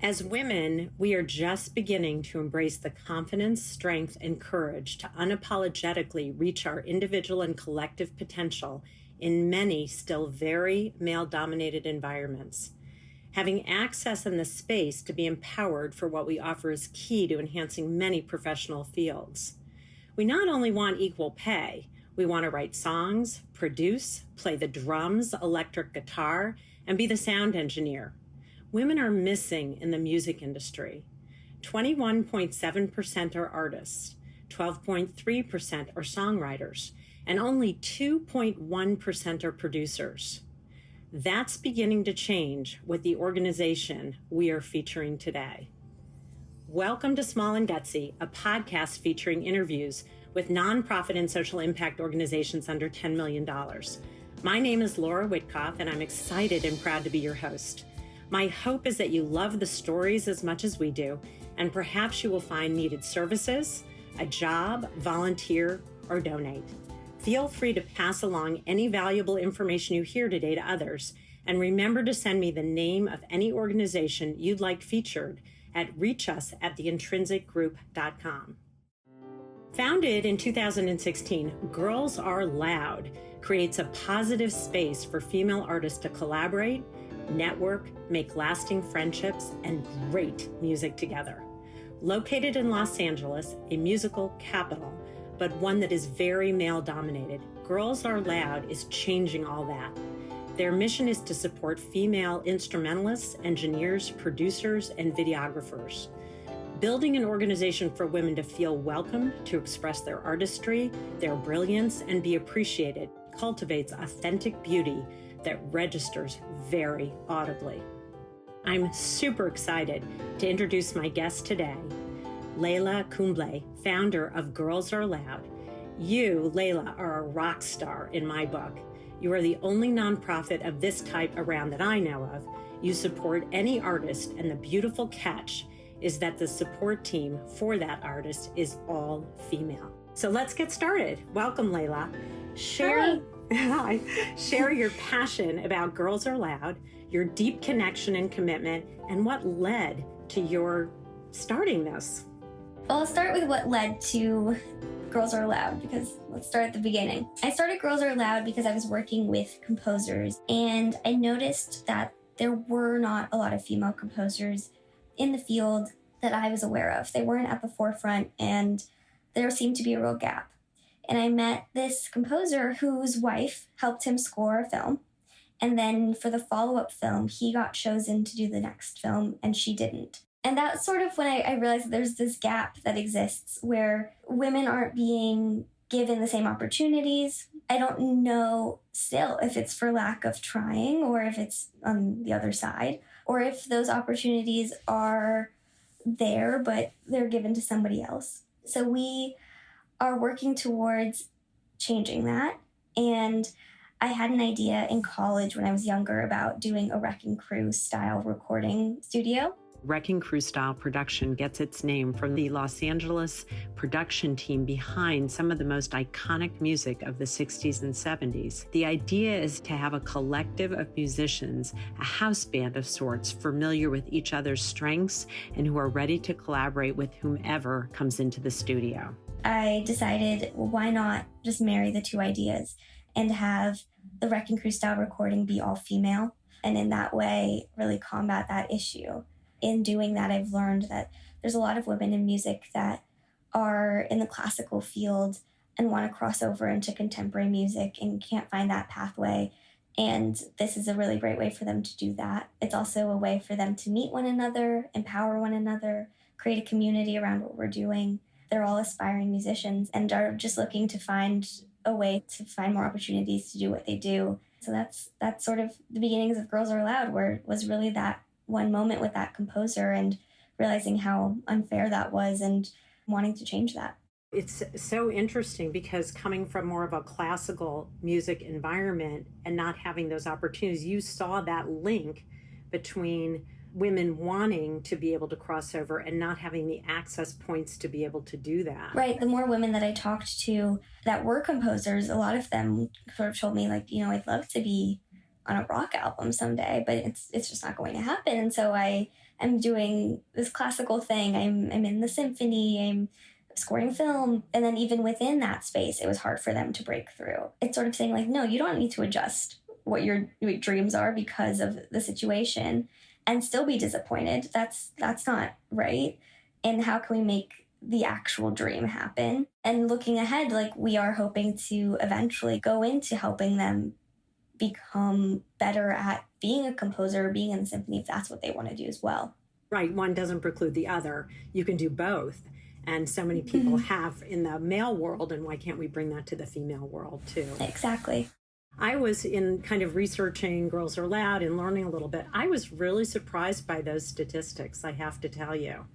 As women, we are just beginning to embrace the confidence, strength, and courage to unapologetically reach our individual and collective potential in many still very male-dominated environments. Having access and the space to be empowered for what we offer is key to enhancing many professional fields. We not only want equal pay, we want to write songs, produce, play the drums, electric guitar, and be the sound engineer. Women are missing in the music industry. 21.7% are artists, 12.3% are songwriters, and only 2.1% are producers. That's beginning to change with the organization we are featuring today. Welcome to Small and Gutsy, a podcast featuring interviews with nonprofit and social impact organizations under $10 million. My name is Laura Witkoff, and I'm excited and proud to be your host. My hope is that you love the stories as much as we do, and perhaps you will find needed services, a job, volunteer, or donate. Feel free to pass along any valuable information you hear today to others, and remember to send me the name of any organization you'd like featured at reachus@theintrinsicgroup.com. Founded in 2016, Girls Are Loud creates a positive space for female artists to collaborate, network, make lasting friendships, and great music together. Located in Los Angeles, a musical capital, but one that is very male-dominated, Girls Are Loud is changing all that. Their mission is to support female instrumentalists, engineers, producers, and videographers. Building an organization for women to feel welcome, to express their artistry, their brilliance, and be appreciated cultivates authentic beauty that registers very audibly. I'm super excited to introduce my guest today, Leila Kumble, founder of Girls Are Loud. You, Leila, are a rock star in my book. You are the only nonprofit of this type around that I know of. You support any artist, and the beautiful catch is that the support team for that artist is all female. So let's get started. Welcome, Leila. Share your passion about Girls Are Loud, your deep connection and commitment, and what led to your starting this. Well, I'll start with what led to Girls Are Loud, because let's start at the beginning. I started Girls Are Loud because I was working with composers, and I noticed that there were not a lot of female composers in the field that I was aware of. They weren't at the forefront, and there seemed to be a real gap. And I met this composer whose wife helped him score a film. And then for the follow-up film, he got chosen to do the next film, and she didn't. And that's sort of when I realized that there's this gap that exists where women aren't being given the same opportunities. I don't know still if it's for lack of trying or if it's on the other side, or if those opportunities are there, but they're given to somebody else. So we are working towards changing that. And I had an idea in college when I was younger about doing a Wrecking Crew style recording studio. Wrecking Crew style production gets its name from the Los Angeles production team behind some of the most iconic music of the 60s and 70s. The idea is to have a collective of musicians, a house band of sorts, familiar with each other's strengths and who are ready to collaborate with whomever comes into the studio. I decided, well, why not just marry the two ideas and have the Wrecking Crew style recording be all female, and in that way really combat that issue. In doing that, I've learned that there's a lot of women in music that are in the classical field and want to cross over into contemporary music and can't find that pathway. And this is a really great way for them to do that. It's also a way for them to meet one another, empower one another, create a community around what we're doing. They're all aspiring musicians and are just looking to find a way to find more opportunities to do what they do. So that's sort of the beginnings of Girls Are Loud, where it was really that one moment with that composer and realizing how unfair that was and wanting to change that. It's so interesting because coming from more of a classical music environment and not having those opportunities, you saw that link between women wanting to be able to cross over and not having the access points to be able to do that. Right. The more women that I talked to that were composers, a lot of them sort of told me, like, you know, I'd love to be on a rock album someday, but it's just not going to happen. And so I I'm doing this classical thing. I'm in the symphony. I'm scoring film. And then even within that space, it was hard for them to break through. It's sort of saying like, no, you don't need to adjust what your dreams are because of the situation and still be disappointed. That's not right. And how can we make the actual dream happen? And looking ahead, like we are hoping to eventually go into helping them become better at being a composer, being in the symphony, if that's what they want to do as well. Right. One doesn't preclude the other. You can do both. And so many people have in the male world, and why can't we bring that to the female world too? Exactly. I was in kind of researching Girls Are Loud and learning a little bit. I was really surprised by those statistics, I have to tell you.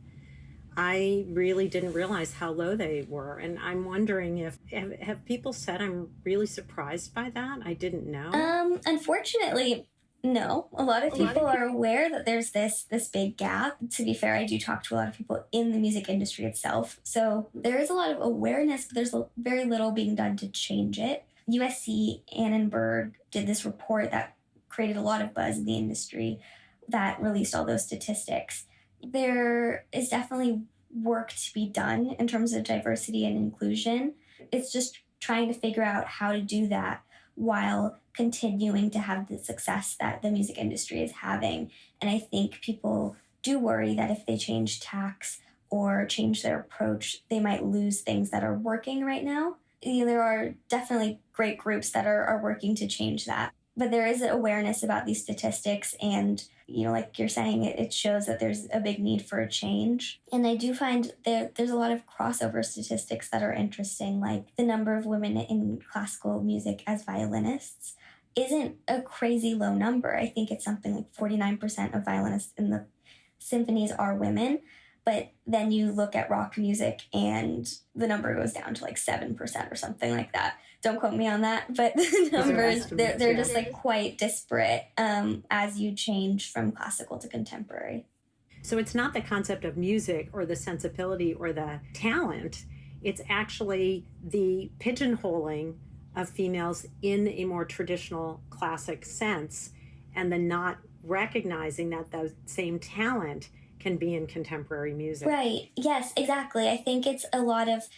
I really didn't realize how low they were. And I'm wondering if, have people said I'm really surprised by that? I didn't know. Unfortunately, no. A lot of people are aware that there's this big gap. To be fair, I do talk to a lot of people in the music industry itself. So there is a lot of awareness, but there's very little being done to change it. USC Annenberg did this report that created a lot of buzz in the industry that released all those statistics. There is definitely work to be done in terms of diversity and inclusion. It's just trying to figure out how to do that while continuing to have the success that the music industry is having. And I think people do worry that if they change tacks or change their approach, they might lose things that are working right now. There are definitely great groups that are working to change that. But there is awareness about these statistics, and like you're saying, it shows that there's a big need for a change. And I do find there's a lot of crossover statistics that are interesting, like the number of women in classical music as violinists isn't a crazy low number. I think it's something like 49% of violinists in the symphonies are women. But then you look at rock music and the number goes down to like 7% or something like that. Don't quote me on that, but the numbers, they're just like quite disparate as you change from classical to contemporary. So it's not the concept of music or the sensibility or the talent. It's actually the pigeonholing of females in a more traditional classic sense, and the not recognizing that the same talent can be in contemporary music. Right. Yes, exactly. I think it's a lot of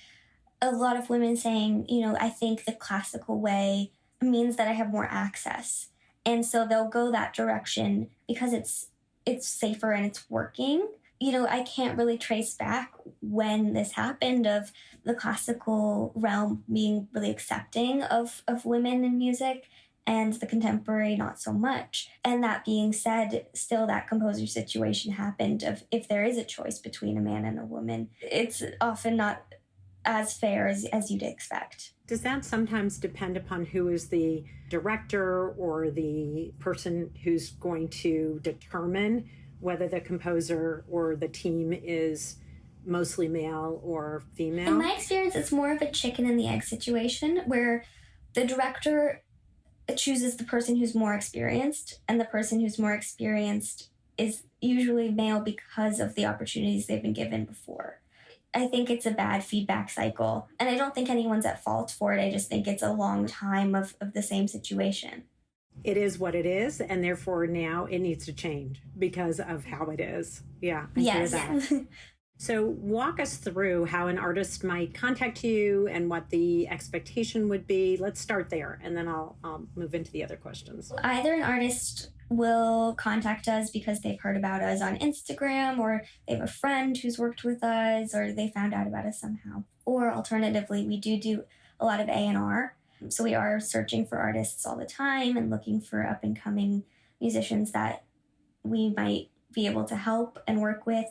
women saying, I think the classical way means that I have more access. And so they'll go that direction because it's safer and it's working. I can't really trace back when this happened of the classical realm being really accepting of women in music and the contemporary not so much. And that being said, still that composer situation happened of if there is a choice between a man and a woman, it's often not as fair as you'd expect. Does that sometimes depend upon who is the director or the person who's going to determine whether the composer or the team is mostly male or female? In my experience, it's more of a chicken and the egg situation where the director chooses the person who's more experienced, and the person who's more experienced is usually male because of the opportunities they've been given before. I think it's a bad feedback cycle, and I don't think anyone's at fault for it. I just think it's a long time of the same situation. It is what it is, and therefore now it needs to change because of how it is. Yeah, I hear that. So walk us through how an artist might contact you and what the expectation would be. Let's start there, and then I'll move into the other questions. Either an artist will contact us because they've heard about us on Instagram, or they have a friend who's worked with us, or they found out about us somehow. Or alternatively, we do a lot of A&R. So we are searching for artists all the time and looking for up-and-coming musicians that we might be able to help and work with,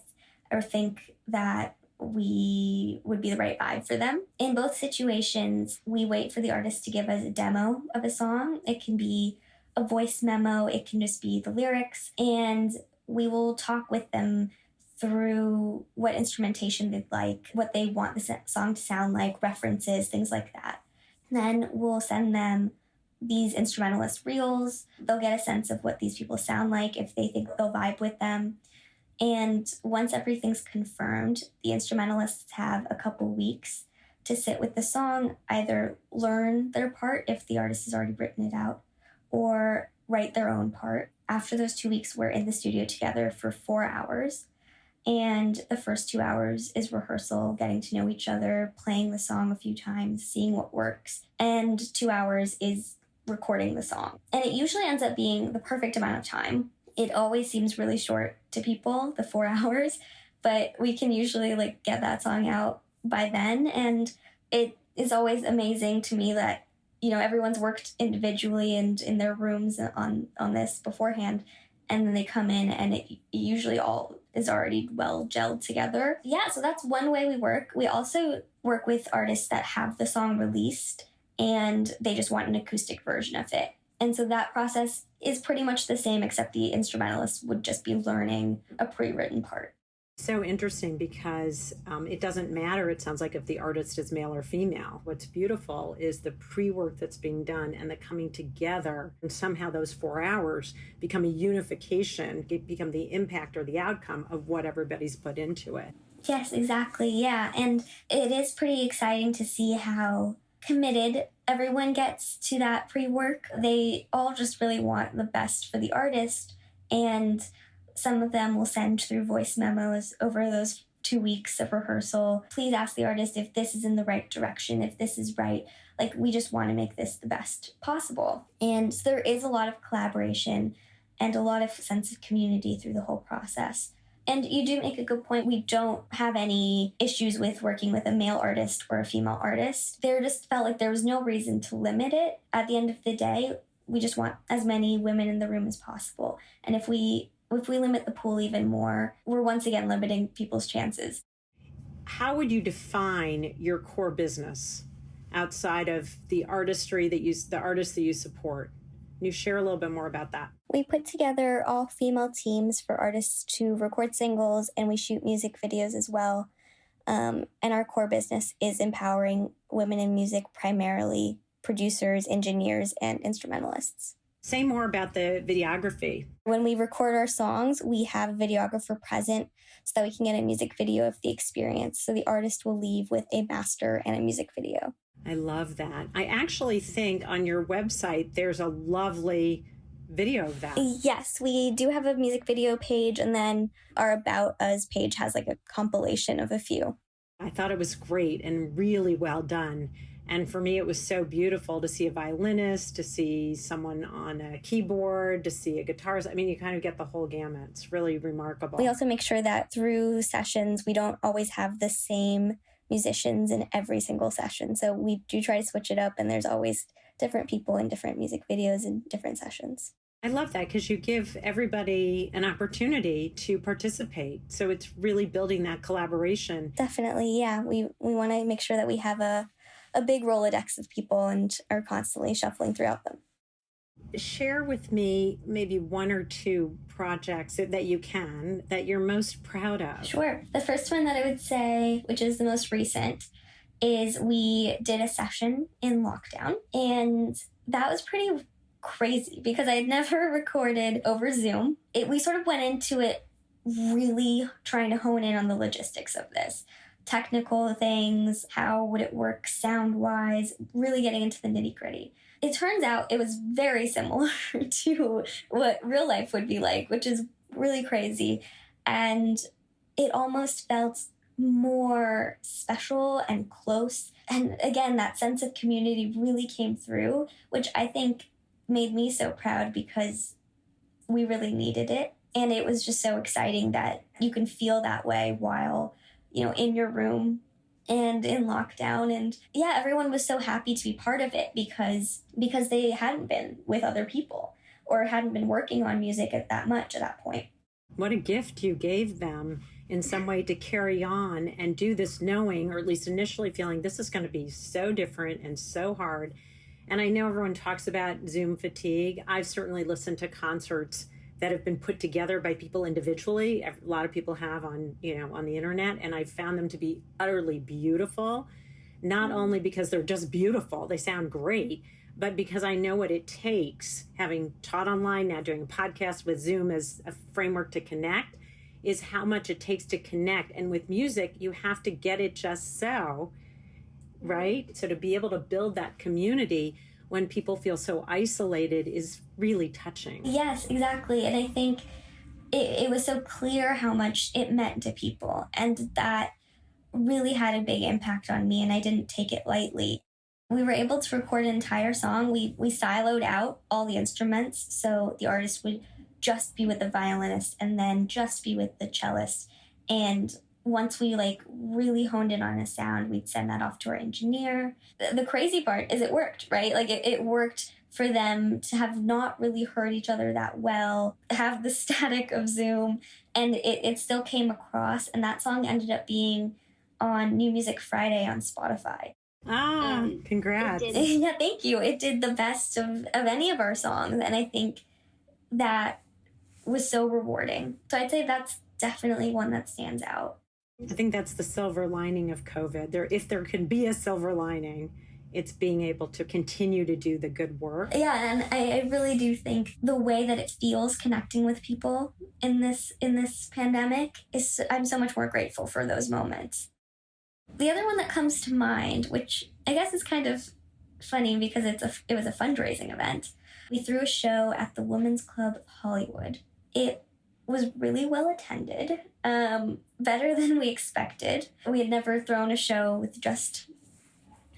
or think that we would be the right vibe for them. In both situations, we wait for the artist to give us a demo of a song. It can be a voice memo, it can just be the lyrics, and we will talk with them through what instrumentation they'd like, what they want the song to sound like, references, things like that. Then we'll send them these instrumentalist reels. They'll get a sense of what these people sound like, if they think they'll vibe with them. And once everything's confirmed, the instrumentalists have a couple weeks to sit with the song, either learn their part if the artist has already written it out, or write their own part. After those 2 weeks, we're in the studio together for 4 hours. And the first 2 hours is rehearsal, getting to know each other, playing the song a few times, seeing what works. And 2 hours is recording the song. And it usually ends up being the perfect amount of time. It always seems really short to people, the 4 hours, but we can usually get that song out by then. And it is always amazing to me that, everyone's worked individually and in their rooms on this beforehand. And then they come in and it usually all is already well gelled together. Yeah, so that's one way we work. We also work with artists that have the song released and they just want an acoustic version of it. And so that process is pretty much the same, except the instrumentalist would just be learning a pre-written part. So interesting because it doesn't matter, it sounds like, if the artist is male or female. What's beautiful is the pre-work that's being done and the coming together, and somehow those 4 hours become a unification, become the impact or the outcome of what everybody's put into it. Yes, exactly. Yeah. And it is pretty exciting to see how committed everyone gets to that pre-work. They all just really want the best for the artist, and some of them will send through voice memos over those 2 weeks of rehearsal. Please ask the artist if this is in the right direction, if this is right. We just want to make this the best possible. And so there is a lot of collaboration and a lot of sense of community through the whole process. And you do make a good point. We don't have any issues with working with a male artist or a female artist. There just felt like there was no reason to limit it. At the end of the day, we just want as many women in the room as possible. And if we limit the pool even more, we're once again limiting people's chances. How would you define your core business outside of the artistry the artists that you support? Can you share a little bit more about that? We put together all female teams for artists to record singles, and we shoot music videos as well. And our core business is empowering women in music, primarily producers, engineers, and instrumentalists. Say more about the videography. When we record our songs, we have a videographer present so that we can get a music video of the experience. So the artist will leave with a master and a music video. I love that. I actually think on your website, there's a lovely video of that. Yes, we do have a music video page, and then our About Us page has a compilation of a few. I thought it was great and really well done. And for me, it was so beautiful to see a violinist, to see someone on a keyboard, to see a guitarist. I mean, you kind of get the whole gamut. It's really remarkable. We also make sure that through sessions, we don't always have the same musicians in every single session. So we do try to switch it up, and there's always different people in different music videos and different sessions. I love that because you give everybody an opportunity to participate. So it's really building that collaboration. Definitely, yeah. We want to make sure that we have a big Rolodex of people and are constantly shuffling throughout them. Share with me maybe one or two projects that you're most proud of. Sure. The first one that I would say, which is the most recent, is we did a session in lockdown. And that was pretty crazy because I had never recorded over Zoom. We sort of went into it really trying to hone in on the logistics of this. Technical things, how would it work sound-wise, really getting into the nitty-gritty. It turns out it was very similar to what real life would be like, which is really crazy. And it almost felt more special and close. And again, that sense of community really came through, which I think made me so proud because we really needed it. And it was just so exciting that you can feel that way while in your room and in lockdown. And yeah, everyone was so happy to be part of it because they hadn't been with other people or hadn't been working on music at that point. What a gift you gave them in some way to carry on and do this knowing, or at least initially feeling, this is going to be so different and so hard. And I know everyone talks about Zoom fatigue. I've certainly listened to concerts that have been put together by people individually. A lot of people have on the internet, and I've found them to be utterly beautiful, not only because they're just beautiful, they sound great, but because I know what it takes, having taught online, now doing a podcast with Zoom as a framework to connect, is how much it takes to connect. And with music, you have to get it just so, right? So to be able to build that community when people feel so isolated is really touching. Yes, exactly. And I think it was so clear how much it meant to people, and that really had a big impact on me, and I didn't take it lightly. We were able to record an entire song. We siloed out all the instruments, so the artist would just be with the violinist and then just be with the cellist. And once we like really honed in on a sound, we'd send that off to our engineer. The crazy part is it worked, right? Like it worked for them to have not really heard each other that well, have the static of Zoom, and it still came across. And that song ended up being on New Music Friday on Spotify. Congrats. Yeah, thank you. It did the best of any of our songs. And I think that was so rewarding. So I'd say that's definitely one that stands out. I think that's the silver lining of COVID. If there can be a silver lining, it's being able to continue to do the good work. Yeah, and I really do think the way that it feels connecting with people in this pandemic is, I'm so much more grateful for those moments. The other one that comes to mind, which I guess is kind of funny because it was a fundraising event. We threw a show at the Women's Club of Hollywood. It was really well attended, better than we expected. We had never thrown a show with just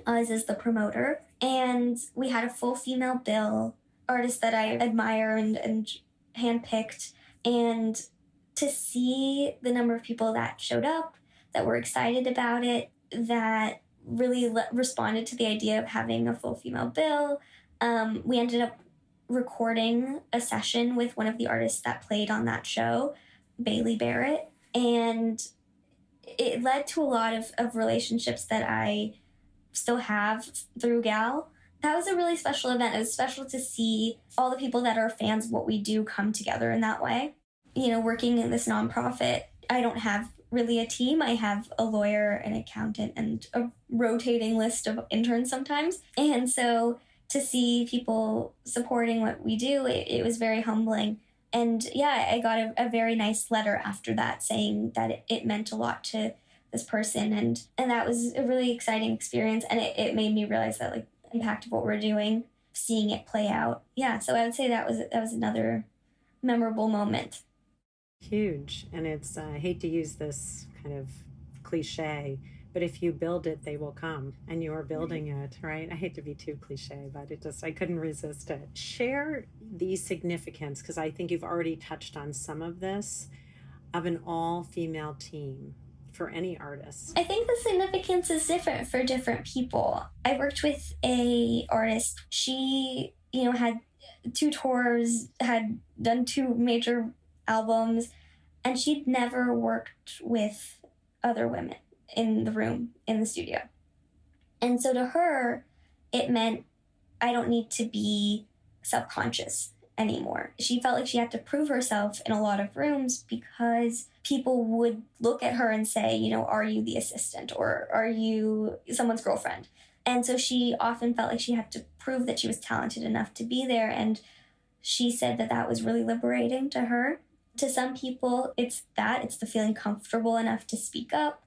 us as the promoter, and we had a full female bill, artists that I admire and handpicked, and to see the number of people that showed up, that were excited about it, that really responded to the idea of having a full female bill. We ended up recording a session with one of the artists that played on that show, Bailey Barrett, and it led to a lot of relationships that I still have through Gal. That was a really special event. It was special to see all the people that are fans of what we do come together in that way. You know, working in this nonprofit, I don't have really a team. I have a lawyer, an accountant, and a rotating list of interns sometimes. And so to see people supporting what we do, it was very humbling. And yeah, I got a very nice letter after that saying that it meant a lot to this person. And that was a really exciting experience. And it made me realize that like the impact of what we're doing, seeing it play out. Yeah, so I would say that was another memorable moment. Huge. And it's, I hate to use this kind of cliche, but if you build it, they will come, and you are building it, right? I hate to be too cliche, but I couldn't resist it. Share the significance, because I think you've already touched on some of this, of an all-female team for any artist. I think the significance is different for different people. I worked with a artist. She, had 2 tours, had done 2 major albums, and she'd never worked with other women in the room, in the studio. And so to her, it meant I don't need to be self-conscious anymore. She felt like she had to prove herself in a lot of rooms because people would look at her and say, are you the assistant, or are you someone's girlfriend? And so she often felt like she had to prove that she was talented enough to be there. And she said that was really liberating to her. To some people, it's the feeling comfortable enough to speak up.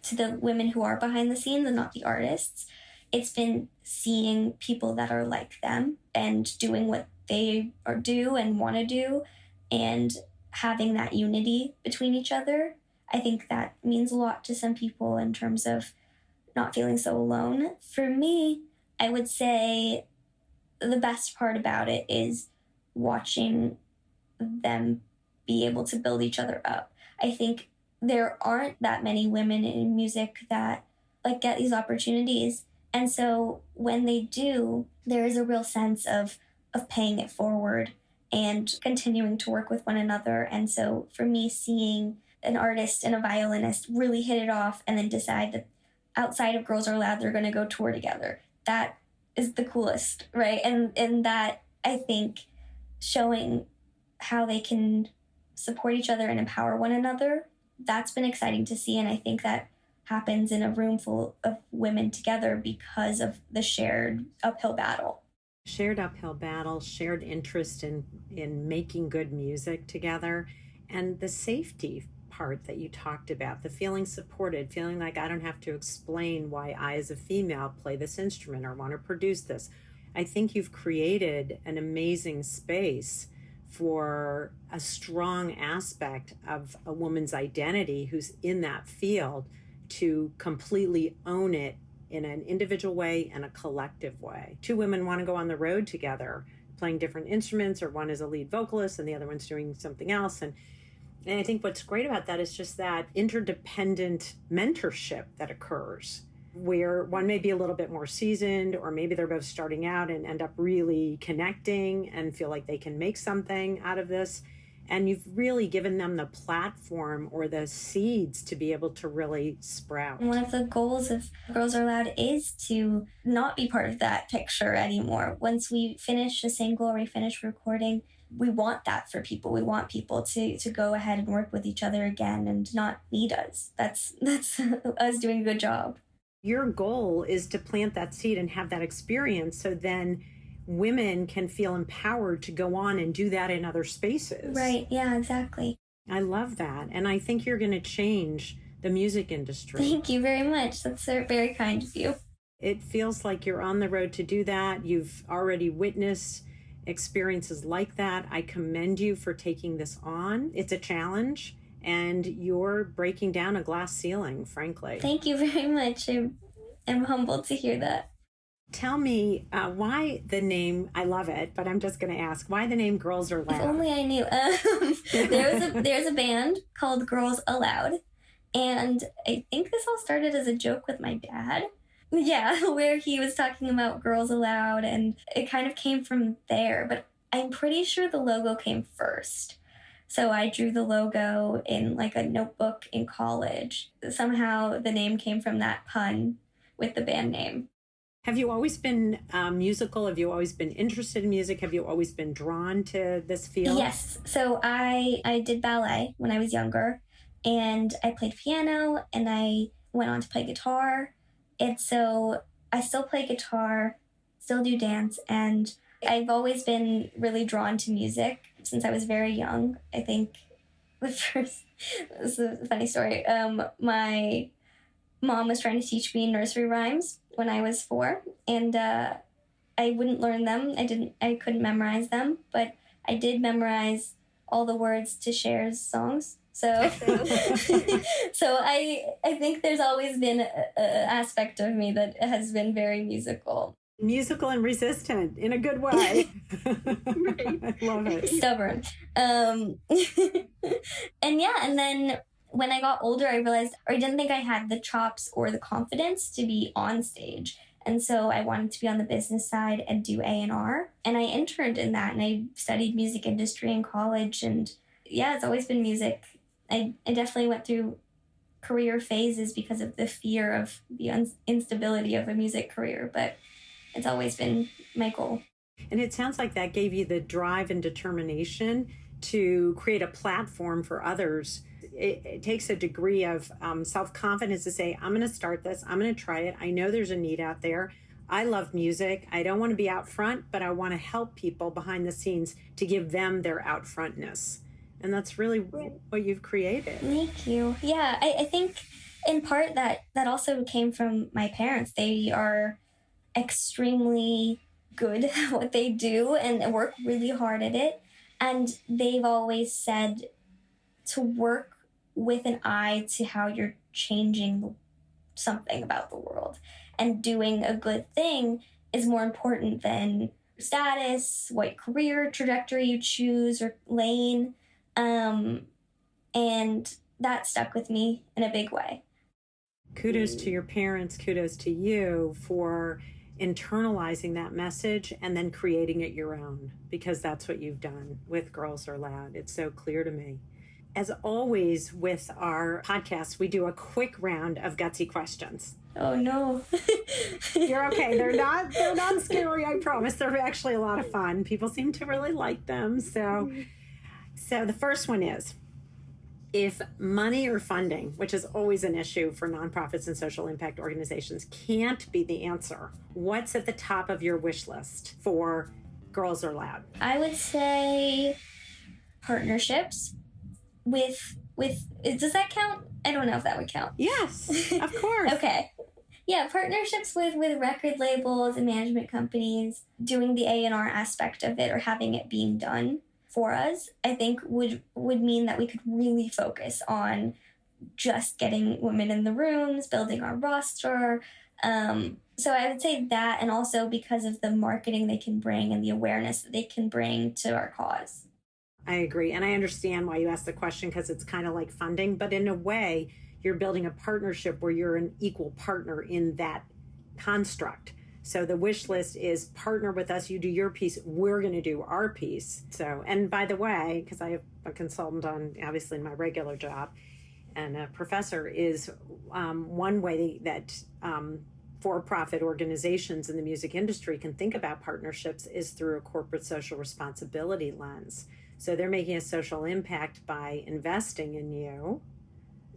To the women who are behind the scenes and not the artists, it's been seeing people that are like them and doing what they do and want to do, and having that unity between each other. I think that means a lot to some people in terms of not feeling so alone. For me, I would say the best part about it is watching them be able to build each other up. I think there aren't that many women in music that get these opportunities. And so when they do, there is a real sense of paying it forward and continuing to work with one another. And so for me, seeing an artist and a violinist really hit it off and then decide that outside of Girls Are Loud, they're going to go tour together, that is the coolest, right? And that, I think, showing how they can support each other and empower one another, that's been exciting to see. And I think that happens in a room full of women together because of the shared uphill battle. Shared uphill battle, shared interest in making good music together, and the safety part that you talked about, the feeling supported, feeling like I don't have to explain why I as a female play this instrument or want to produce this. I think you've created an amazing space for a strong aspect of a woman's identity who's in that field to completely own it in an individual way and a collective way. Two women want to go on the road together, playing different instruments, or one is a lead vocalist and the other one's doing something else. And I think what's great about that is just that interdependent mentorship that occurs, where one may be a little bit more seasoned, or maybe they're both starting out and end up really connecting and feel like they can make something out of this. And you've really given them the platform or the seeds to be able to really sprout. One of the goals of Girls Are Loud is to not be part of that picture anymore. Once we finish the single or we finish recording, we want that for people. We want people to go ahead and work with each other again and not need us. That's us doing a good job. Your goal is to plant that seed and have that experience, so then women can feel empowered to go on and do that in other spaces. Right. Yeah, exactly. I love that. And I think you're going to change the music industry. Thank you very much. That's very kind of you. It feels like you're on the road to do that. You've already witnessed experiences like that. I commend you for taking this on. It's a challenge, and you're breaking down a glass ceiling, frankly. Thank you very much. I'm humbled to hear that. Tell me why the name, I love it, but I'm just going to ask, why the name Girls Are Loud? If only I knew. There's a band called Girls Aloud, and I think this all started as a joke with my dad. Yeah, where he was talking about Girls Aloud, and it kind of came from there, but I'm pretty sure the logo came first. So I drew the logo in like a notebook in college. Somehow the name came from that pun with the band name. Have you always been musical? Have you always been interested in music? Have you always been drawn to this field? Yes. So I did ballet when I was younger, and I played piano, and I went on to play guitar. And so I still play guitar, still do dance, and I've always been really drawn to music since I was very young. I think this is a funny story. My mom was trying to teach me nursery rhymes when I was 4, and I wouldn't learn them. I couldn't memorize them, but I did memorize all the words to Cher's songs. So, so I think there's always been an aspect of me that has been very musical. Musical and resistant in a good way. Right. I love it. Stubborn. And then when I got older, I realized, or I didn't think I had the chops or the confidence to be on stage. And so I wanted to be on the business side and do A&R. And I interned in that, and I studied music industry in college. And yeah, it's always been music. I definitely went through career phases because of the fear of the instability of a music career, but it's always been my goal. And it sounds like that gave you the drive and determination to create a platform for others. It takes a degree of self-confidence to say, I'm going to start this. I'm going to try it. I know there's a need out there. I love music. I don't want to be out front, but I want to help people behind the scenes to give them their out frontness. And that's really what you've created. Thank you. Yeah, I think in part that also came from my parents. They are extremely good at what they do and work really hard at it. And they've always said to work with an eye to how you're changing something about the world. And doing a good thing is more important than status, what career trajectory you choose or lane. And that stuck with me in a big way. Kudos to your parents, kudos to you for internalizing that message and then creating it your own, because that's what you've done with Girls Are Loud. It's so clear to me. As always with our podcast, we do a quick round of gutsy questions. Oh no. You're okay. They're not scary, I promise. They're actually a lot of fun. People seem to really like them. So the first one is, if money or funding, which is always an issue for nonprofits and social impact organizations, can't be the answer, what's at the top of your wish list for Girls Are Loud? I would say partnerships with does that count? I don't know if that would count. Yes, of course. Okay. Yeah, partnerships with record labels and management companies, doing the A&R aspect of it or having it being done for us, I think would mean that we could really focus on just getting women in the rooms, building our roster. So I would say that, and also because of the marketing they can bring and the awareness that they can bring to our cause. I agree. And I understand why you asked the question, because it's kind of like funding, but in a way, you're building a partnership where you're an equal partner in that construct. So the wish list is partner with us, you do your piece, we're going to do our piece. So, and by the way, because I have a consultant on, obviously, in my regular job, and a professor, is one way that for-profit organizations in the music industry can think about partnerships is through a corporate social responsibility lens. So they're making a social impact by investing in you,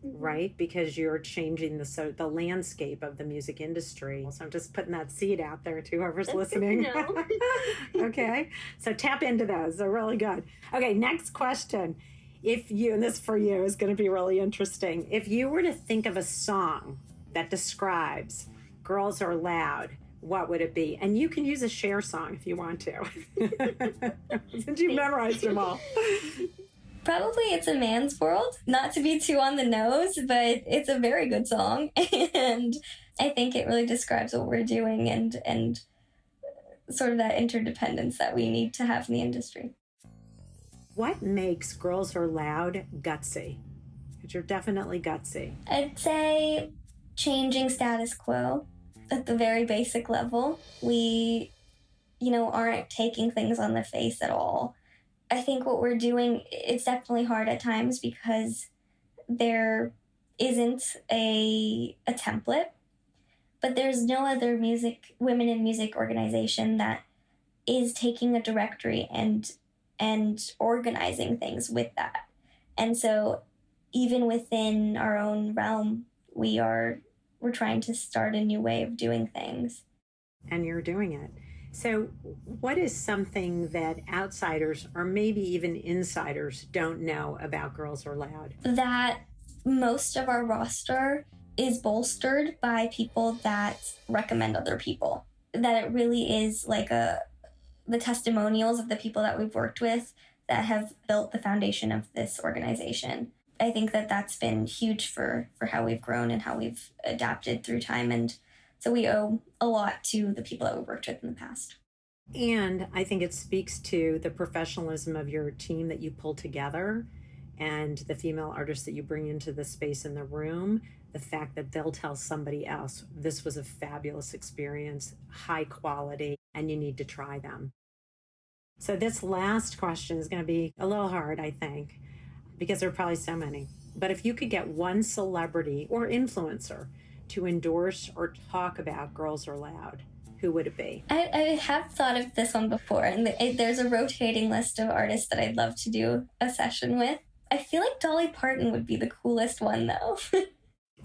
right? Because you're changing the landscape of the music industry. So I'm just putting that seed out there to whoever's That's listening. good to know. Okay, so tap into those. They're really good. Okay, next question. If you, and this for you is going to be really interesting. If you were to think of a song that describes Girls Are Loud, what would it be? And you can use a Cher song if you want to, since you've memorized them all. Probably It's a Man's World. Not to be too on the nose, but it's a very good song. And I think it really describes what we're doing and sort of that interdependence that we need to have in the industry. What makes Girls Are Loud gutsy? Because you're definitely gutsy. I'd say changing status quo at the very basic level. We, aren't taking things on the face at all. I think what we're doing, it's definitely hard at times because there isn't a template, but there's no other women in music organization that is taking a directory and organizing things with that. And so even within our own realm, we're trying to start a new way of doing things. And you're doing it. So what is something that outsiders or maybe even insiders don't know about Girls Are Loud? That most of our roster is bolstered by people that recommend other people. That it really is like the testimonials of the people that we've worked with that have built the foundation of this organization. I think that that's been huge for how we've grown and how we've adapted through time. And so we owe a lot to the people that we've worked with in the past. And I think it speaks to the professionalism of your team that you pull together and the female artists that you bring into the space in the room. The fact that they'll tell somebody else, this was a fabulous experience, high quality, and you need to try them. So this last question is going to be a little hard, I think, because there are probably so many. But if you could get one celebrity or influencer to endorse or talk about Girls Are Loud, who would it be? I have thought of this one before, and there's a rotating list of artists that I'd love to do a session with. I feel like Dolly Parton would be the coolest one, though.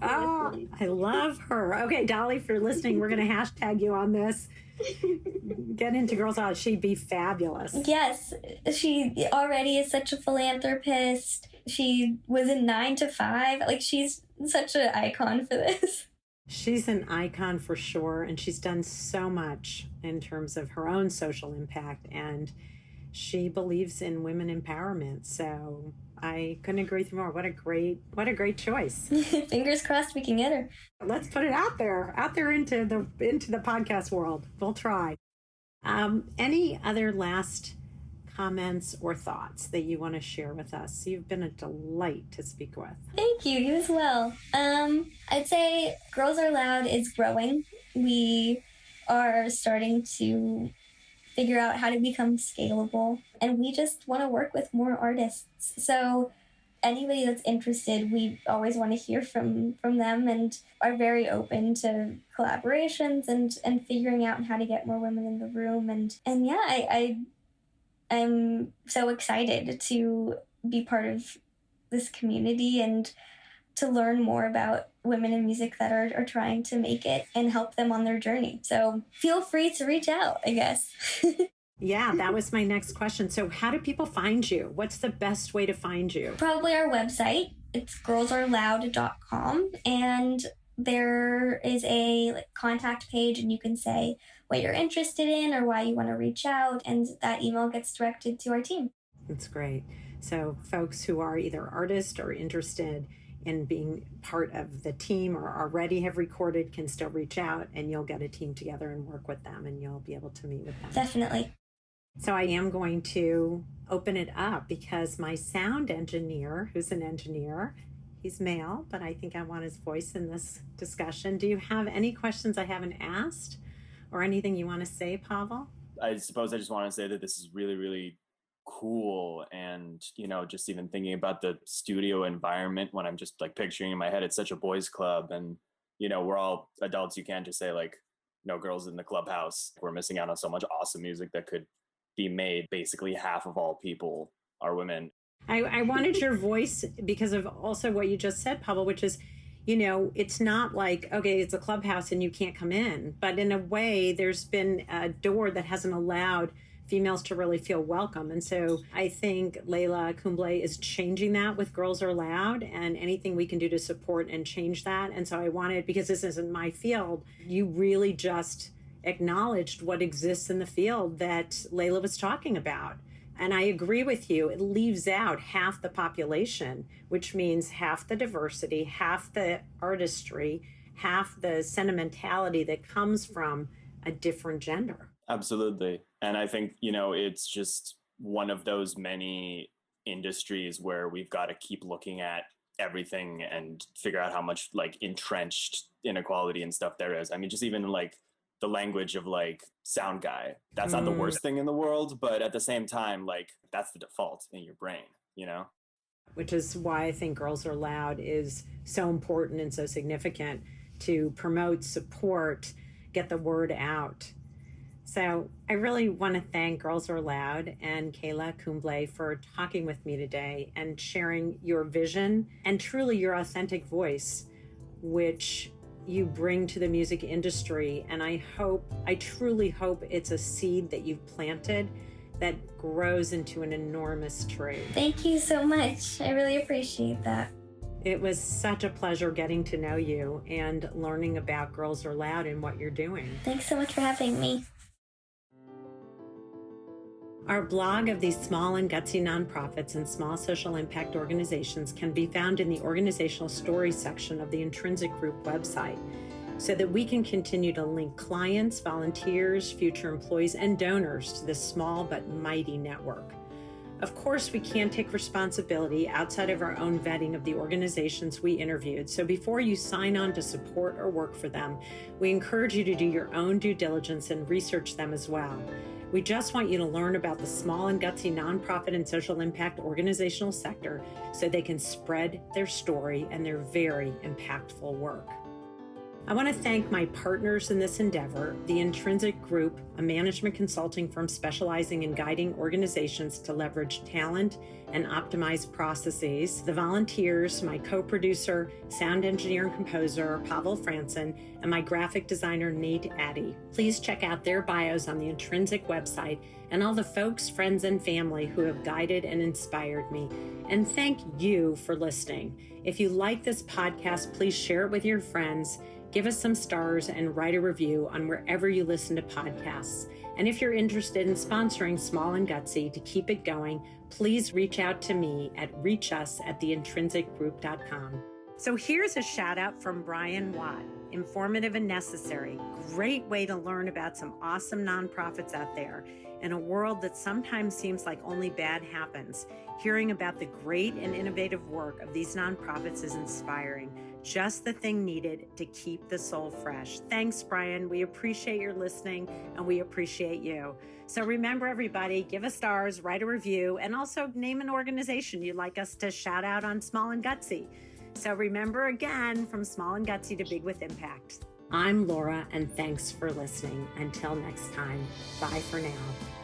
Oh, I love her. Okay, Dolly, if you're listening, we're going to hashtag you on this. Get into Girls Out. She'd be fabulous. Yes, she already is such a philanthropist. She was in 9 to 5. Like, she's such an icon for this. She's an icon for sure, and she's done so much in terms of her own social impact, and she believes in women empowerment. So I couldn't agree with you more. What a great choice. Fingers crossed we can get her. Let's put it out there into the podcast world. We'll try. Any other last comments or thoughts that you want to share with us? You've been a delight to speak with. Thank you. You as well. I'd say Girls Are Loud is growing. We are starting to figure out how to become scalable, and we just want to work with more artists. So anybody that's interested, we always want to hear from them and are very open to collaborations and figuring out how to get more women in the room. And yeah, I'm so excited to be part of this community and to learn more about women in music that are trying to make it and help them on their journey. So feel free to reach out, I guess. Yeah, that was my next question. So how do people find you? What's the best way to find you? Probably our website. It's girlsareloud.com. And there is a contact page, and you can say what you're interested in or why you want to reach out, and that email gets directed to our team. That's great. So folks who are either artists or interested in being part of the team or already have recorded can still reach out, and you'll get a team together and work with them, and you'll be able to meet with them. Definitely. So I am going to open it up because my sound engineer, who's an engineer, he's male, but I think I want his voice in this discussion. Do you have any questions I haven't asked or anything you want to say, Pavel? I suppose I just want to say that this is really, really cool. And, just even thinking about the studio environment, when I'm just like picturing in my head, it's such a boys club, and, we're all adults. You can't just say like, no girls in the clubhouse. We're missing out on so much awesome music that could be made. Basically half of all people are women. I wanted your voice because of also what you just said, Pavel, which is, it's not like, okay, it's a clubhouse and you can't come in. But in a way, there's been a door that hasn't allowed females to really feel welcome. And so I think Layla Kumble is changing that with Girls Are Loud, and anything we can do to support and change that. And so I wanted, because this isn't my field, you really just acknowledged what exists in the field that Layla was talking about. And I agree with you. It leaves out half the population, which means half the diversity, half the artistry, half the sentimentality that comes from a different gender. Absolutely. And I think, it's just one of those many industries where we've got to keep looking at everything and figure out how much like entrenched inequality and stuff there is. I mean, just even like the language of like sound guy, that's not the worst thing in the world, but at the same time, like that's the default in your brain, Which is why I think Girls Are Loud is so important and so significant to promote, support, get the word out. So I really want to thank Girls Are Loud and Kayla Kumble for talking with me today and sharing your vision and truly your authentic voice, which you bring to the music industry. And I truly hope it's a seed that you've planted that grows into an enormous tree. Thank you so much. I really appreciate that. It was such a pleasure getting to know you and learning about Girls Are Loud and what you're doing. Thanks so much for having me. Our blog of these small and gutsy nonprofits and small social impact organizations can be found in the organizational stories section of the Intrinsic Group website, so that we can continue to link clients, volunteers, future employees, and donors to this small but mighty network. Of course, we can't take responsibility outside of our own vetting of the organizations we interviewed, so before you sign on to support or work for them, we encourage you to do your own due diligence and research them as well. We just want you to learn about the small and gutsy nonprofit and social impact organizational sector so they can spread their story and their very impactful work. I want to thank my partners in this endeavor, the Intrinsic Group, a management consulting firm specializing in guiding organizations to leverage talent and optimize processes, the volunteers, my co-producer, sound engineer and composer, Pavel Franson, and my graphic designer, Nate Addy. Please check out their bios on the Intrinsic website and all the folks, friends, and family who have guided and inspired me. And thank you for listening. If you like this podcast, please share it with your friends. Give us some stars and write a review on wherever you listen to podcasts. And if you're interested in sponsoring Small and Gutsy to keep it going, please reach out to me at reachus@theintrinsicgroup.com. So here's a shout out from Brian Watt. Informative and necessary. Great way to learn about some awesome nonprofits out there in a world that sometimes seems like only bad happens. Hearing about the great and innovative work of these nonprofits is inspiring. Just the thing needed to keep the soul fresh. Thanks, Brian. We appreciate your listening and we appreciate you. So remember, everybody, give us stars, write a review, and also name an organization you'd like us to shout out on Small and Gutsy. So remember again, from Small and Gutsy to Big with Impact. I'm Laura, and thanks for listening. Until next time, bye for now.